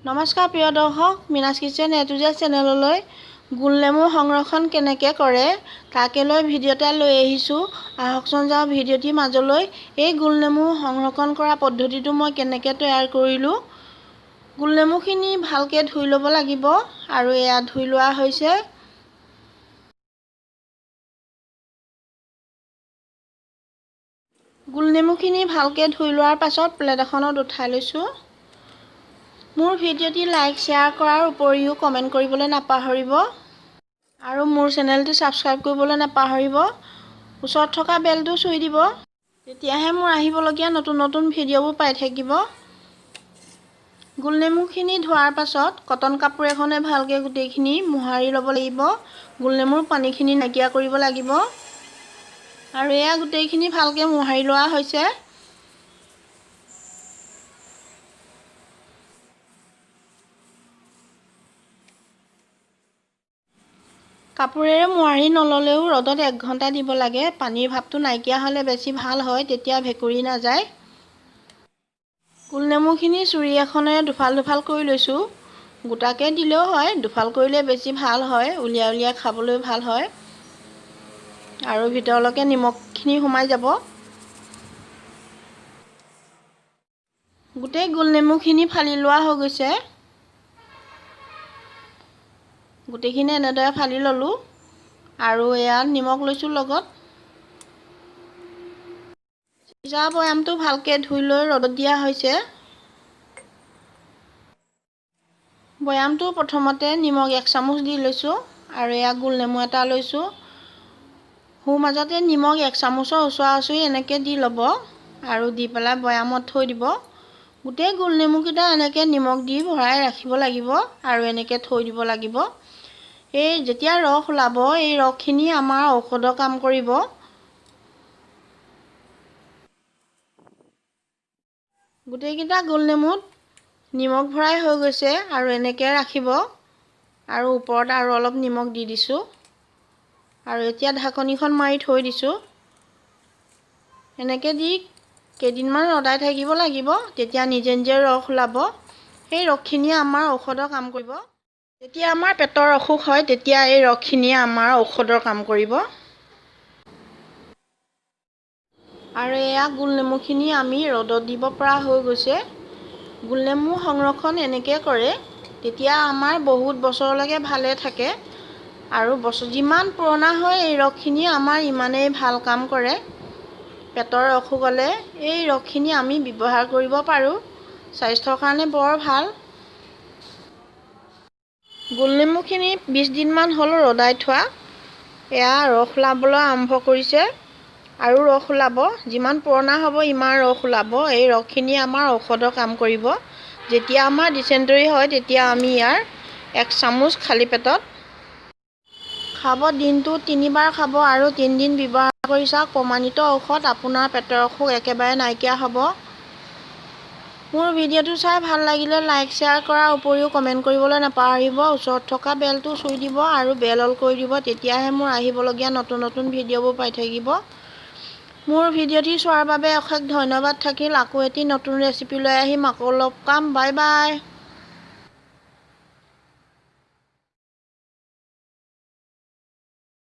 নমস্কাৰ প্ৰিয় দৰ্শক, মিনাছ কিচেন এটুজেড চেনেললৈ গোলনেমু সংৰক্ষণ কেনেকৈ কৰে তাকে লৈ ভিডিঅ' এটা লৈ আহিছোঁ। আহকচোন যাওঁ ভিডিঅ'টিৰ মাজলৈ। এই গোলনেমু সংৰক্ষণ কৰা পদ্ধতিটো মই কেনেকৈ তৈয়াৰ কৰিলোঁ। গোলনেমুখিনি ভালকৈ ধুই ল'ব লাগিব আৰু এয়া ধুই লোৱা হৈছে। গোলনেমুখিনি ভালকৈ ধুই লোৱাৰ পাছত প্লেট এখনত উঠাই লৈছোঁ। মোৰ ভিডিঅ'টি লাইক শ্বেয়াৰ কৰাৰ উপৰিও কমেণ্ট কৰিবলৈ নাপাহৰিব আৰু মোৰ চেনেলটো ছাবস্ক্ৰাইব কৰিবলৈ নাপাহৰিব। ওচৰত থকা বেলটো চুই দিব, তেতিয়াহে মোৰ আহিবলগীয়া নতুন নতুন ভিডিঅ'বোৰ পাই থাকিব। গোলনেমুখিনি ধোৱাৰ পাছত কটন কাপোৰ এখনে ভালকৈ গোটেইখিনি মোহাৰি ল'ব লাগিব। গোলনেমুৰ পানীখিনি নাইকিয়া কৰিব লাগিব আৰু এয়া গোটেইখিনি ভালকৈ মোহাৰি লোৱা হৈছে। কাপোৰেৰে মোহাৰি নল'লেও ৰ'দত 1 ঘণ্টা দিব লাগে। পানীৰ ভাৱটো নাইকিয়া হ'লে বেছি ভাল হয়, তেতিয়া ভেঁকুৰি নাযায়। গোলনেমুখিনি চুৰি এখনেৰে দুফাল দুফাল কৰি লৈছোঁ। গোটাকৈ দিলেও হয়, দুফাল কৰিলে বেছি ভাল হয়, উলিয়াই উলিয়াই খাবলৈ ভাল হয় আৰু ভিতৰলৈকে নিমখখিনি সোমাই যাব। গোটেই গোলনেমুখিনি ফালি লোৱা হৈ গৈছে। গোটেইখিনি এনেদৰে ফালি ল'লোঁ আৰু এয়া নিমখ লৈছোঁ লগত। চিজাৰ বৈয়ামটো ভালকৈ ধুই লৈ ৰ'দত দিয়া হৈছে। বৈয়ামটো প্ৰথমতে নিমখ 1 চামুচ দি লৈছোঁ আৰু এয়া গোলনেমু এটা লৈছোঁ। সোঁ মাজতে নিমখ 1 চামুচৰ ওচৰা ওচৰি এনেকৈ দি ল'ব আৰু দি পেলাই বৈয়ামত থৈ দিব। গোটেই গোলনেমুকেইটা এনেকৈ নিমখ দি ভৰাই ৰাখিব লাগিব আৰু এনেকৈ থৈ দিব লাগিব। এই যেতিয়া ৰস ওলাব, এই ৰসখিনি আমাৰ ঔষধৰ কাম কৰিব। গোটেইকেইটা গোলনেমুত নিমখ ভৰাই হৈ গৈছে আৰু এনেকৈ ৰাখিব আৰু ওপৰত আৰু অলপ নিমখ দি দিছোঁ আৰু এতিয়া ঢাকনিখন মাৰি থৈ দিছোঁ। এনেকৈ দি কেইদিনমান ৰদাই থাকিব লাগিব, তেতিয়া নিজে নিজে ৰস ওলাব। সেই ৰসখিনিয়ে আমাৰ ঔষধৰ কাম কৰিব। যেতিয়া আমাৰ পেটৰ অসুখ হয়, তেতিয়া এই ৰসখিনিয়ে আমাৰ ঔষধৰ কাম কৰিব। আৰু এয়া গোলনেমুখিনি আমি ৰ'দত দিব পৰা হৈ গৈছে। গোলনেমু সংৰক্ষণ এনেকৈ কৰে, তেতিয়া আমাৰ বহুত বছৰলৈকে ভালে থাকে আৰু যিমান পুৰণা হয় এই ৰসখিনি আমাৰ ইমানেই ভাল কাম কৰে। পেটৰ অসুখ হ'লে এই ৰসখিনি আমি ব্যৱহাৰ কৰিব পাৰোঁ, স্বাস্থ্যৰ কাৰণে বৰ ভাল। গোলনেমুখিনি 20 দিনমান হ'ল ৰদাই থোৱা। এয়া ৰস ওলাবলৈ আৰম্ভ কৰিছে আৰু ৰস ওলাব। যিমান পুৰণা হ'ব ইমান ৰস ওলাব। এই ৰসখিনি আমাৰ ঔষধৰ কাম কৰিব। যেতিয়া আমাৰ ডিচেণ্টৰী হয়, তেতিয়া আমি ইয়াৰ 1 চামুচ খালী পেটত খাব। দিনটোত 3 বাৰ খাব আৰু 3 দিন ব্যৱহাৰ কৰি চাওক। প্ৰমাণিত ঔষধ, আপোনাৰ পেটৰ অসুখ একেবাৰে নাইকিয়া হ'ব। মোৰ ভিডিঅ'টো চাই ভাল লাগিলে লাইক শ্বেয়াৰ কৰাৰ উপৰিও কমেণ্ট কৰিবলৈ নাপাহৰিব। ওচৰত থকা বেলটো চুই দিব আৰু বেল অল কৰি দিব, তেতিয়াহে মোৰ আহিবলগীয়া নতুন নতুন ভিডিঅ'বোৰ পাই থাকিব। মোৰ ভিডিঅ'টি চোৱাৰ বাবে অশেষ ধন্যবাদ থাকিল। আকৌ এটি নতুন ৰেচিপি লৈ আহিম, আকৌ লগ পাম। Bye bye.